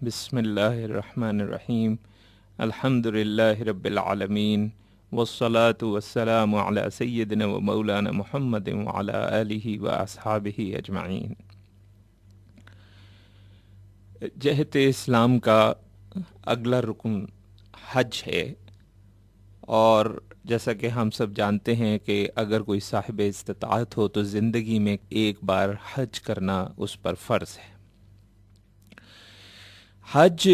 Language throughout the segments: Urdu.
بسم اللہ الرحمن الرحیم الحمد للہ رب العالمین والصلاة والسلام علی سیدنا و مولانا محمد وعلی آلہ و اصحابہ اجمعین۔ جہت اسلام کا اگلا رکن حج ہے، اور جیسا کہ ہم سب جانتے ہیں کہ اگر کوئی صاحب استطاعت ہو تو زندگی میں ایک بار حج کرنا اس پر فرض ہے۔ حج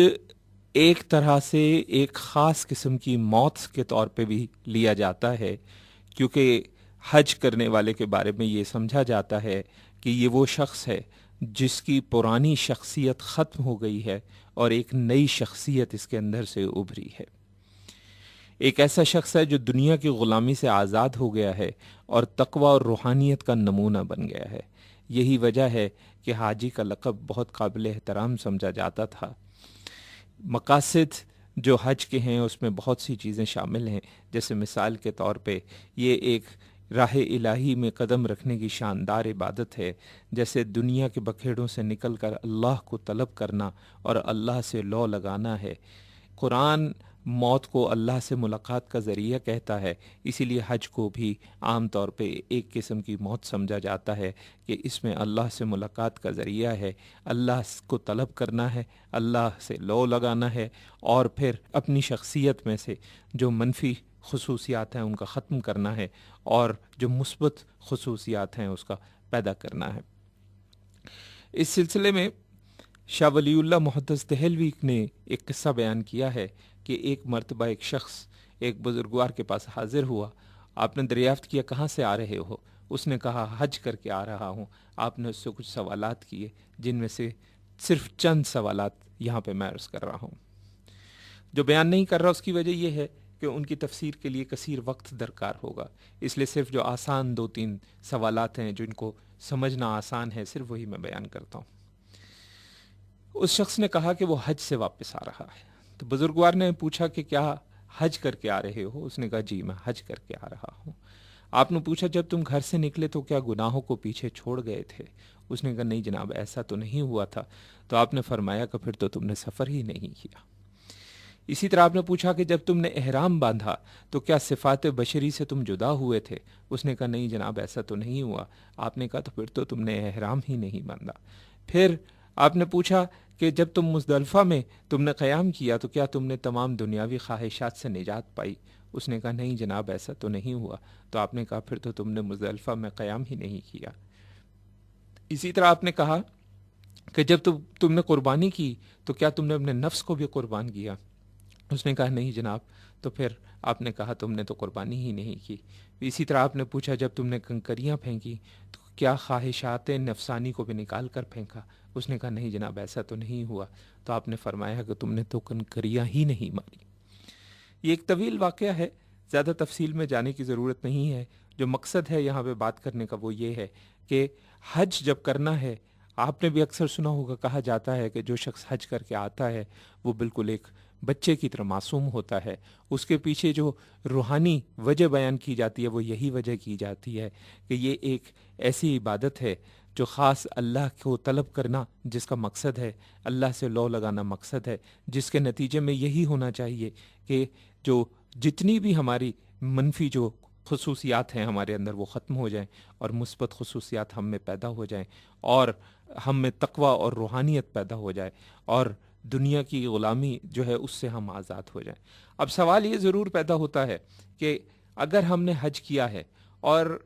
ایک طرح سے ایک خاص قسم کی موت کے طور پہ بھی لیا جاتا ہے، کیونکہ حج کرنے والے کے بارے میں یہ سمجھا جاتا ہے کہ یہ وہ شخص ہے جس کی پرانی شخصیت ختم ہو گئی ہے اور ایک نئی شخصیت اس کے اندر سے ابھری ہے۔ ایک ایسا شخص ہے جو دنیا کی غلامی سے آزاد ہو گیا ہے اور تقوی اور روحانیت کا نمونہ بن گیا ہے۔ یہی وجہ ہے کہ حاجی کا لقب بہت قابل احترام سمجھا جاتا تھا۔ مقاصد جو حج کے ہیں اس میں بہت سی چیزیں شامل ہیں، جیسے مثال کے طور پہ یہ ایک راہ الہی میں قدم رکھنے کی شاندار عبادت ہے، جیسے دنیا کے بکھیڑوں سے نکل کر اللہ کو طلب کرنا اور اللہ سے لو لگانا ہے۔ قرآن موت کو اللہ سے ملاقات کا ذریعہ کہتا ہے، اسی لیے حج کو بھی عام طور پہ ایک قسم کی موت سمجھا جاتا ہے کہ اس میں اللہ سے ملاقات کا ذریعہ ہے، اللہ کو طلب کرنا ہے، اللہ سے لو لگانا ہے، اور پھر اپنی شخصیت میں سے جو منفی خصوصیات ہیں ان کا ختم کرنا ہے اور جو مثبت خصوصیات ہیں اس کا پیدا کرنا ہے۔ اس سلسلے میں شاہ ولی اللہ محدث دہلوی نے ایک قصہ بیان کیا ہے کہ ایک مرتبہ ایک شخص ایک بزرگوار کے پاس حاضر ہوا۔ آپ نے دریافت کیا کہاں سے آ رہے ہو؟ اس نے کہا حج کر کے آ رہا ہوں۔ آپ نے اس سے کچھ سوالات کیے جن میں سے صرف چند سوالات یہاں پہ میں عرض کر رہا ہوں۔ جو بیان نہیں کر رہا اس کی وجہ یہ ہے کہ ان کی تفسیر کے لیے کثیر وقت درکار ہوگا، اس لیے صرف جو آسان 2-3 سوالات ہیں جن کو سمجھنا آسان ہے صرف وہی میں بیان کرتا ہوں۔ اس شخص نے کہا کہ وہ حج سے واپس آ رہا ہے، تو بزرگوار نے پوچھا کہ کیا حج کر کے آ رہے ہو؟ اس نے کہا جی میں حج کر کے آ رہا ہوں۔ آپ نے پوچھا جب تم گھر سے نکلے تو کیا گناہوں کو پیچھے چھوڑ گئے تھے؟ اس نے کہا نہیں جناب ایسا تو نہیں ہوا تھا۔ تو آپ نے فرمایا کہ پھر تو تم نے سفر ہی نہیں کیا۔ اسی طرح آپ نے پوچھا کہ جب تم نے احرام باندھا تو کیا صفات بشری سے تم جدا ہوئے تھے؟ اس نے کہا نہیں جناب ایسا تو نہیں ہوا۔ آپ نے کہا تو پھر تو تم نے احرام ہی نہیں باندھا۔ پھر آپ نے پوچھا کہ جب تم مزدلفہ میں تم نے قیام کیا تو کیا تم نے تمام دنیاوی خواہشات سے نجات پائی؟ اس نے کہا نہیں جناب ایسا تو نہیں ہوا۔ تو آپ نے کہا پھر تو تم نے مزدلفہ میں قیام ہی نہیں کیا۔ اسی طرح آپ نے کہا کہ جب تم نے قربانی کی تو کیا تم نے اپنے نفس کو بھی قربان کیا؟ اس نے کہا نہیں جناب۔ تو پھر آپ نے کہا تم نے تو قربانی ہی نہیں کی۔ اسی طرح آپ نے پوچھا جب تم نے کنکریاں پھینکی تو کیا خواہشات نفسانی کو بھی نکال کر پھینکا؟ اس نے کہا نہیں جناب ایسا تو نہیں ہوا۔ تو آپ نے فرمایا کہ تم نے تو کنکریاں ہی نہیں ماری۔ یہ ایک طویل واقعہ ہے، زیادہ تفصیل میں جانے کی ضرورت نہیں ہے۔ جو مقصد ہے یہاں پہ بات کرنے کا وہ یہ ہے کہ حج جب کرنا ہے، آپ نے بھی اکثر سنا ہوگا کہا جاتا ہے کہ جو شخص حج کر کے آتا ہے وہ بالکل ایک بچے کی طرح معصوم ہوتا ہے۔ اس کے پیچھے جو روحانی وجہ بیان کی جاتی ہے وہ یہی وجہ کی جاتی ہے کہ یہ ایک ایسی عبادت ہے جو خاص اللہ کو طلب کرنا جس کا مقصد ہے، اللہ سے لو لگانا مقصد ہے، جس کے نتیجے میں یہی ہونا چاہیے کہ جو جتنی بھی ہماری منفی جو خصوصیات ہیں ہمارے اندر وہ ختم ہو جائیں اور مثبت خصوصیات ہم میں پیدا ہو جائیں اور ہم میں تقوی اور روحانیت پیدا ہو جائے اور دنیا کی غلامی جو ہے اس سے ہم آزاد ہو جائیں۔ اب سوال یہ ضرور پیدا ہوتا ہے کہ اگر ہم نے حج کیا ہے اور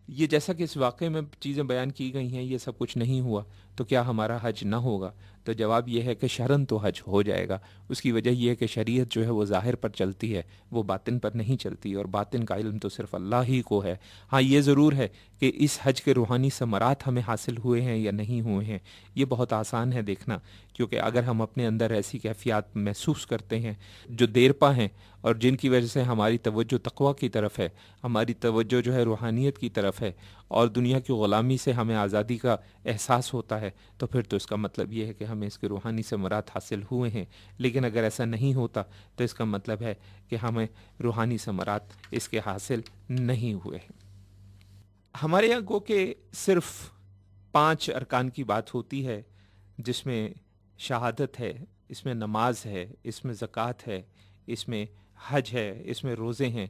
یہ جیسا کہ اس واقعے میں چیزیں بیان کی گئی ہیں یہ سب کچھ نہیں ہوا تو کیا ہمارا حج نہ ہوگا؟ تو جواب یہ ہے کہ شرعاً تو حج ہو جائے گا۔ اس کی وجہ یہ ہے کہ شریعت جو ہے وہ ظاہر پر چلتی ہے، وہ باطن پر نہیں چلتی، اور باطن کا علم تو صرف اللہ ہی کو ہے۔ ہاں یہ ضرور ہے کہ اس حج کے روحانی ثمرات ہمیں حاصل ہوئے ہیں یا نہیں ہوئے ہیں یہ بہت آسان ہے دیکھنا، کیونکہ اگر ہم اپنے اندر ایسی کیفیات محسوس کرتے ہیں جو دیر پا ہیں اور جن کی وجہ سے ہماری توجہ تقوی کی طرف ہے، ہماری توجہ جو ہے روحانیت کی طرف ہے اور دنیا کی غلامی سے ہمیں آزادی کا احساس ہوتا ہے، تو پھر تو اس کا مطلب یہ ہے کہ ہمیں اس کے روحانی ثمرات حاصل ہوئے ہیں۔ لیکن اگر ایسا نہیں ہوتا تو اس کا مطلب ہے کہ ہمیں روحانی ثمرات اس کے حاصل نہیں ہوئے ہیں۔ ہمارے یہاں گو کہ صرف 5 ارکان کی بات ہوتی ہے، جس میں شہادت ہے، اس میں نماز ہے، اس میں زکوٰۃ ہے، اس میں حج ہے، اس میں روزے ہیں،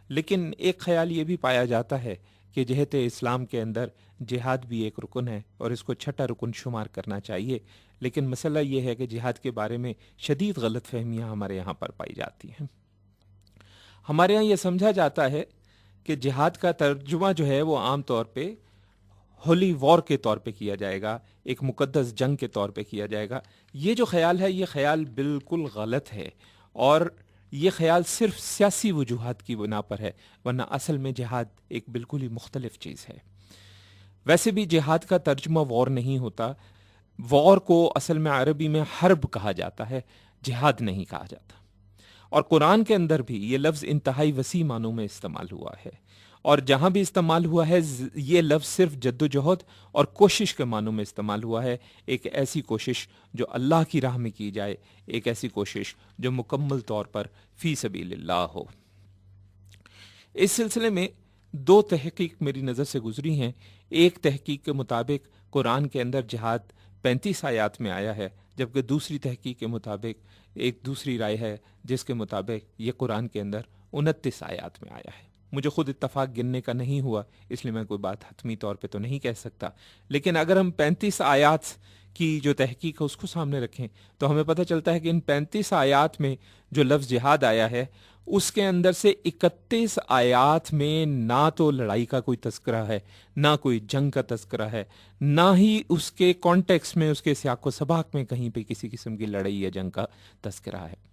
لیکن ایک خیال یہ بھی پایا جاتا ہے کہ جہت اسلام کے اندر جہاد بھی ایک رکن ہے اور اس کو چھٹا رکن شمار کرنا چاہیے، لیکن مسئلہ یہ ہے کہ جہاد کے بارے میں شدید غلط فہمیاں ہمارے یہاں پر پائی جاتی ہیں۔ ہمارے یہاں یہ سمجھا جاتا ہے کہ جہاد کا ترجمہ جو ہے وہ عام طور پہ ہولی وار کے طور پہ کیا جائے گا، ایک مقدس جنگ کے طور پہ کیا جائے گا۔ یہ جو خیال ہے یہ خیال بالکل غلط ہے، اور یہ خیال صرف سیاسی وجوہات کی بنا پر ہے، ورنہ اصل میں جہاد ایک بالکل ہی مختلف چیز ہے۔ ویسے بھی جہاد کا ترجمہ وار نہیں ہوتا، وار کو اصل میں عربی میں حرب کہا جاتا ہے، جہاد نہیں کہا جاتا، اور قرآن کے اندر بھی یہ لفظ انتہائی وسیع معنوں میں استعمال ہوا ہے، اور جہاں بھی استعمال ہوا ہے یہ لفظ صرف جد و جہد اور کوشش کے معنوں میں استعمال ہوا ہے، ایک ایسی کوشش جو اللہ کی راہ میں کی جائے، ایک ایسی کوشش جو مکمل طور پر فی سبیل اللہ ہو۔ اس سلسلے میں دو تحقیق میری نظر سے گزری ہیں۔ ایک تحقیق کے مطابق قرآن کے اندر جہاد 35 آیات میں آیا ہے، جبکہ دوسری تحقیق کے مطابق ایک دوسری رائے ہے جس کے مطابق یہ قرآن کے اندر 29 آیات میں آیا ہے۔ مجھے خود اتفاق گننے کا نہیں ہوا، اس لیے میں کوئی بات حتمی طور پہ تو نہیں کہہ سکتا، لیکن اگر ہم 35 آیات کی جو تحقیق ہے اس کو سامنے رکھیں تو ہمیں پتہ چلتا ہے کہ ان 35 آیات میں جو لفظ جہاد آیا ہے اس کے اندر سے 31 آیات میں نہ تو لڑائی کا کوئی تذکرہ ہے، نہ کوئی جنگ کا تذکرہ ہے، نہ ہی اس کے کانٹیکس میں، اس کے سیاق و سباق میں کہیں پہ کسی قسم کی لڑائی یا جنگ کا تذکرہ ہے۔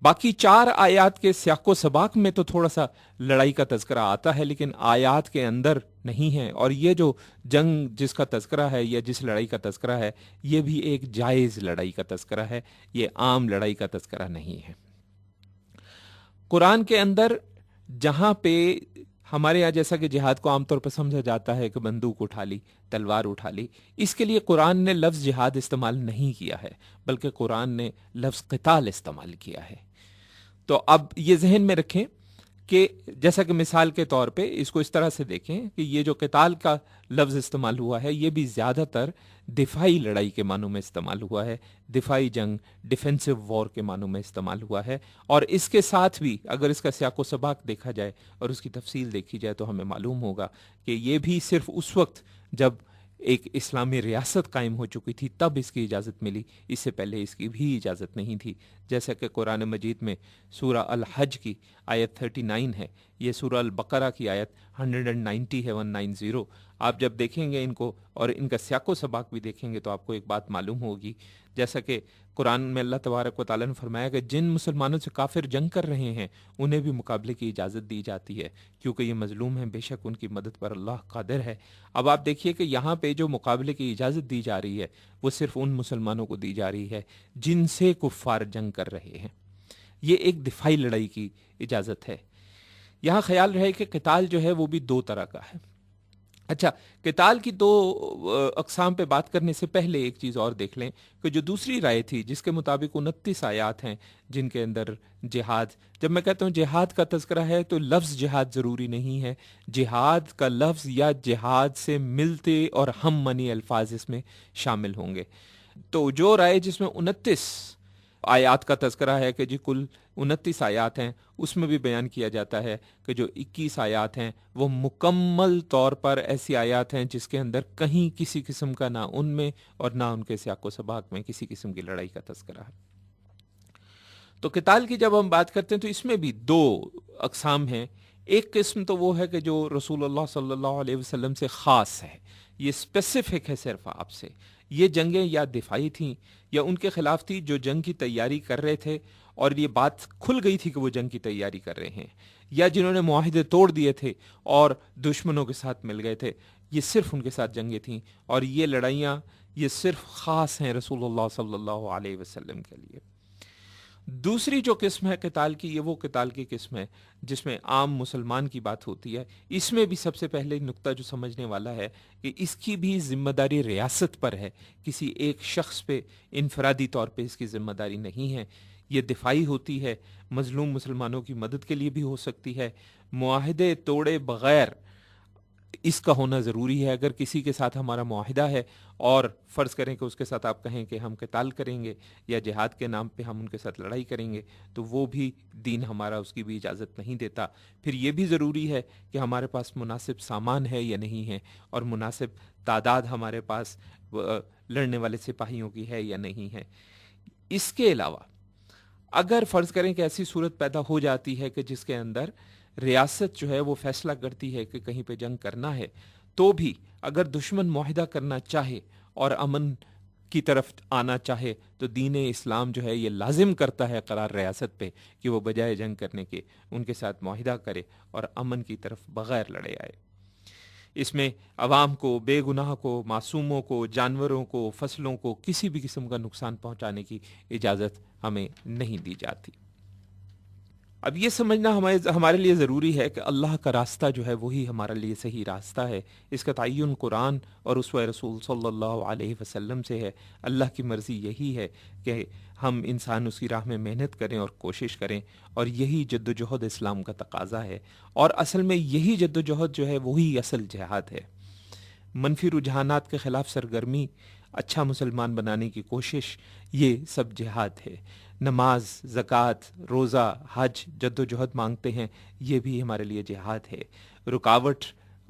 باقی 4 آیات کے سیاق و سباق میں تو تھوڑا سا لڑائی کا تذکرہ آتا ہے، لیکن آیات کے اندر نہیں ہے، اور یہ جو جنگ جس کا تذکرہ ہے یا جس لڑائی کا تذکرہ ہے یہ بھی ایک جائز لڑائی کا تذکرہ ہے، یہ عام لڑائی کا تذکرہ نہیں ہے۔ قرآن کے اندر جہاں پہ ہمارے یہاں جیسا کہ جہاد کو عام طور پر سمجھا جاتا ہے کہ بندوق اٹھا لی، تلوار اٹھا لی، اس کے لیے قرآن نے لفظ جہاد استعمال نہیں کیا ہے، بلکہ قرآن نے لفظ قتال استعمال کیا ہے۔ تو اب یہ ذہن میں رکھیں کہ جیسا کہ مثال کے طور پہ اس کو اس طرح سے دیکھیں کہ یہ جو قتال کا لفظ استعمال ہوا ہے یہ بھی زیادہ تر دفاعی لڑائی کے معنوں میں استعمال ہوا ہے، دفاعی جنگ، ڈیفینسو وار کے معنوں میں استعمال ہوا ہے، اور اس کے ساتھ بھی اگر اس کا سیاق و سباق دیکھا جائے اور اس کی تفصیل دیکھی جائے تو ہمیں معلوم ہوگا کہ یہ بھی صرف اس وقت جب ایک اسلامی ریاست قائم ہو چکی تھی تب اس کی اجازت ملی، اس سے پہلے اس کی بھی اجازت نہیں تھی، جیسا کہ قرآن مجید میں سورہ الحج کی آیت 39 ہے، یہ سورہ البقرہ کی آیت 190 ہے، 190۔ آپ جب دیکھیں گے ان کو اور ان کا سیاق و سباق بھی دیکھیں گے تو آپ کو ایک بات معلوم ہوگی، جیسا کہ قرآن میں اللہ تبارک و تعالیٰ نے فرمایا کہ جن مسلمانوں سے کافر جنگ کر رہے ہیں انہیں بھی مقابلے کی اجازت دی جاتی ہے کیونکہ یہ مظلوم ہیں، بے شک ان کی مدد پر اللہ قادر ہے۔ اب آپ دیکھیے کہ یہاں پہ جو مقابلے کی اجازت دی جا رہی ہے وہ صرف ان مسلمانوں کو دی جا رہی ہے جن سے کفار جنگ کر رہے ہیں، یہ ایک دفاعی لڑائی کی اجازت ہے۔ یہاں خیال رہے کہ قتال جو ہے وہ بھی 2 طرح کا ہے۔ اچھا، قتال کی 2 اقسام پہ بات کرنے سے پہلے ایک چیز اور دیکھ لیں کہ جو دوسری رائے تھی جس کے مطابق 29 آیات ہیں جن کے اندر جہاد، جب میں کہتا ہوں جہاد کا تذکرہ ہے تو لفظ جہاد ضروری نہیں ہے، جہاد کا لفظ یا جہاد سے ملتے اور ہم منی الفاظ اس میں شامل ہوں گے۔ تو جو رائے جس میں 29 آیات کا تذکرہ ہے کہ جی کل 29 آیات ہیں، اس میں بھی بیان کیا جاتا ہے کہ جو 21 آیات ہیں وہ مکمل طور پر ایسی آیات ہیں جس کے اندر کہیں کسی قسم کا نہ ان میں اور نہ ان کے سیاق و سباق میں کسی قسم کی لڑائی کا تذکرہ ہے۔ تو قتال کی جب ہم بات کرتے ہیں تو اس میں بھی 2 اقسام ہیں۔ ایک قسم تو وہ ہے کہ جو رسول اللہ صلی اللہ علیہ وسلم سے خاص ہے، یہ اسپیسیفک ہے صرف آپ سے، یہ جنگیں یا دفاعی تھیں یا ان کے خلاف تھی جو جنگ کی تیاری کر رہے تھے اور یہ بات کھل گئی تھی کہ وہ جنگ کی تیاری کر رہے ہیں، یا جنہوں نے معاہدے توڑ دیے تھے اور دشمنوں کے ساتھ مل گئے تھے، یہ صرف ان کے ساتھ جنگیں تھیں، اور یہ لڑائیاں یہ صرف خاص ہیں رسول اللہ صلی اللہ علیہ وسلم کے لیے۔ دوسری جو قسم ہے قتال کی، یہ وہ قتال کی قسم ہے جس میں عام مسلمان کی بات ہوتی ہے۔ اس میں بھی سب سے پہلے نقطہ جو سمجھنے والا ہے کہ اس کی بھی ذمہ داری ریاست پر ہے، کسی ایک شخص پہ انفرادی طور پہ اس کی ذمہ داری نہیں ہے، یہ دفاعی ہوتی ہے، مظلوم مسلمانوں کی مدد کے لیے بھی ہو سکتی ہے، معاہدے توڑے بغیر اس کا ہونا ضروری ہے۔ اگر کسی کے ساتھ ہمارا معاہدہ ہے اور فرض کریں کہ اس کے ساتھ آپ کہیں کہ ہم قتال کریں گے یا جہاد کے نام پہ ہم ان کے ساتھ لڑائی کریں گے، تو وہ بھی دین ہمارا اس کی بھی اجازت نہیں دیتا۔ پھر یہ بھی ضروری ہے کہ ہمارے پاس مناسب سامان ہے یا نہیں ہے، اور مناسب تعداد ہمارے پاس لڑنے والے سپاہیوں کی ہے یا نہیں ہے۔ اس کے علاوہ اگر فرض کریں کہ ایسی صورت پیدا ہو جاتی ہے کہ جس کے اندر ریاست جو ہے وہ فیصلہ کرتی ہے کہ کہیں پہ جنگ کرنا ہے، تو بھی اگر دشمن معاہدہ کرنا چاہے اور امن کی طرف آنا چاہے تو دین اسلام جو ہے یہ لازم کرتا ہے قرار ریاست پہ کہ وہ بجائے جنگ کرنے کے ان کے ساتھ معاہدہ کرے اور امن کی طرف بغیر لڑے آئے۔ اس میں عوام کو، بے گناہ کو، معصوموں کو، جانوروں کو، فصلوں کو کسی بھی قسم کا نقصان پہنچانے کی اجازت ہمیں نہیں دی جاتی۔ اب یہ سمجھنا ہمارے لیے ضروری ہے کہ اللہ کا راستہ جو ہے وہی ہمارے لیے صحیح راستہ ہے۔ اس کا تعین قرآن اور اسوہ رسول صلی اللہ علیہ وسلم سے ہے۔ اللہ کی مرضی یہی ہے کہ ہم انسان اس کی راہ میں محنت کریں اور کوشش کریں، اور یہی جد و جہد اسلام کا تقاضا ہے، اور اصل میں یہی جد و جہد جو ہے وہی اصل جہاد ہے۔ منفی رجحانات کے خلاف سرگرمی، اچھا مسلمان بنانے کی کوشش، یہ سب جہاد ہے۔ نماز، زکوٰۃ، روزہ، حج جد و جہد مانگتے ہیں، یہ بھی ہمارے لیے جہاد ہے۔ رکاوٹ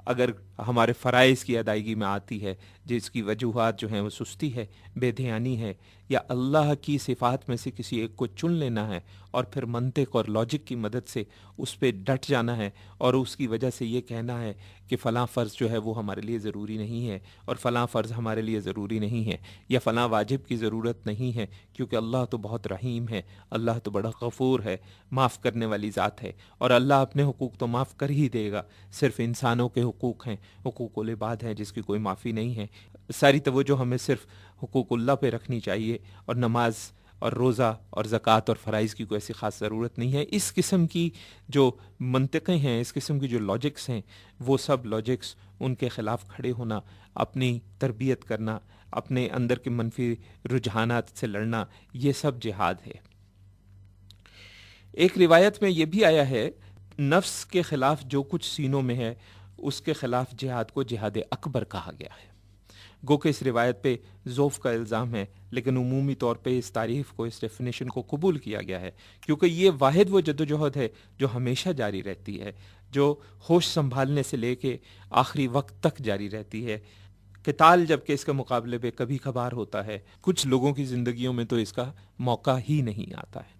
اگر ہمارے فرائض کی ادائیگی میں آتی ہے، جس کی وجوہات جو ہیں وہ سستی ہے، بے دھیانی ہے، یا اللہ کی صفات میں سے کسی ایک کو چن لینا ہے اور پھر منطق اور لاجک کی مدد سے اس پہ ڈٹ جانا ہے، اور اس کی وجہ سے یہ کہنا ہے کہ فلاں فرض جو ہے وہ ہمارے لیے ضروری نہیں ہے، اور فلاں فرض ہمارے لیے ضروری نہیں ہے، یا فلاں واجب کی ضرورت نہیں ہے، کیونکہ اللہ تو بہت رحیم ہے، اللہ تو بڑا غفور ہے، معاف کرنے والی ذات ہے، اور اللہ اپنے حقوق تو معاف کر ہی دے گا۔ صرف انسانوں کے حقوق ہیں، حقوق العباد ہیں جس کی کوئی معافی نہیں ہے۔ ساری توجہ ہمیں صرف حقوق اللہ پہ رکھنی چاہیے، اور نماز اور روزہ اور زکوٰۃ اور فرائض کی کوئی ایسی خاص ضرورت نہیں ہے۔ اس قسم کی جو منطقیں ہیں، اس قسم کی جو لاجکس ہیں، وہ سب لاجکس ان کے خلاف کھڑے ہونا، اپنی تربیت کرنا، اپنے اندر کے منفی رجحانات سے لڑنا، یہ سب جہاد ہے۔ ایک روایت میں یہ بھی آیا ہے، نفس کے خلاف جو کچھ سینوں میں ہے اس کے خلاف جہاد کو جہاد اکبر کہا گیا ہے۔ گو کہ اس روایت پہ ضعف کا الزام ہے، لیکن عمومی طور پہ اس تعریف کو، اس ڈیفینیشن کو قبول کیا گیا ہے، کیونکہ یہ واحد وہ جدوجہد ہے جو ہمیشہ جاری رہتی ہے، جو ہوش سنبھالنے سے لے کے آخری وقت تک جاری رہتی ہے۔ قتال جبکہ اس کے مقابلے پہ کبھی کبھار ہوتا ہے، کچھ لوگوں کی زندگیوں میں تو اس کا موقع ہی نہیں آتا ہے۔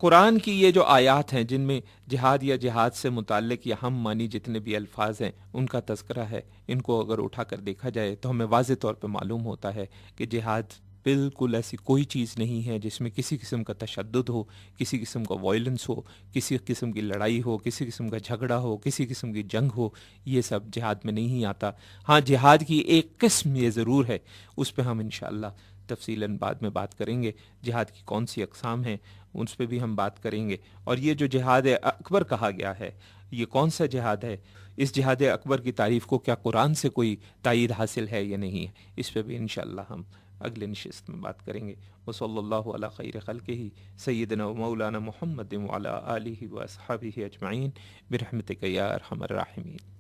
قرآن کی یہ جو آیات ہیں جن میں جہاد یا جہاد سے متعلق یا ہم مانی جتنے بھی الفاظ ہیں ان کا تذکرہ ہے، ان کو اگر اٹھا کر دیکھا جائے تو ہمیں واضح طور پہ معلوم ہوتا ہے کہ جہاد بالکل ایسی کوئی چیز نہیں ہے جس میں کسی قسم کا تشدد ہو، کسی قسم کا وائلنس ہو، کسی قسم کی لڑائی ہو، کسی قسم کا جھگڑا ہو، کسی قسم کی جنگ ہو۔ یہ سب جہاد میں نہیں آتا۔ ہاں، جہاد کی ایک قسم یہ ضرور ہے، اس پہ ہم انشاءاللہ تفصیلاً بعد میں بات کریں گے، جہاد کی کون سی اقسام ہیں اس پہ بھی ہم بات کریں گے۔ اور یہ جو جہاد اکبر کہا گیا ہے، یہ کون سا جہاد ہے؟ اس جہاد اکبر کی تعریف کو کیا قرآن سے کوئی تائید حاصل ہے یا نہیں ہے؟ اس پہ بھی انشاءاللہ ہم اگلے نشست میں بات کریں گے۔ وصلی اللہ علی خیر خلقہ سیدنا و مولانا محمد وعلی آلہ و اصحابہ اجمعین برحمتک یا ارحم الراحمین۔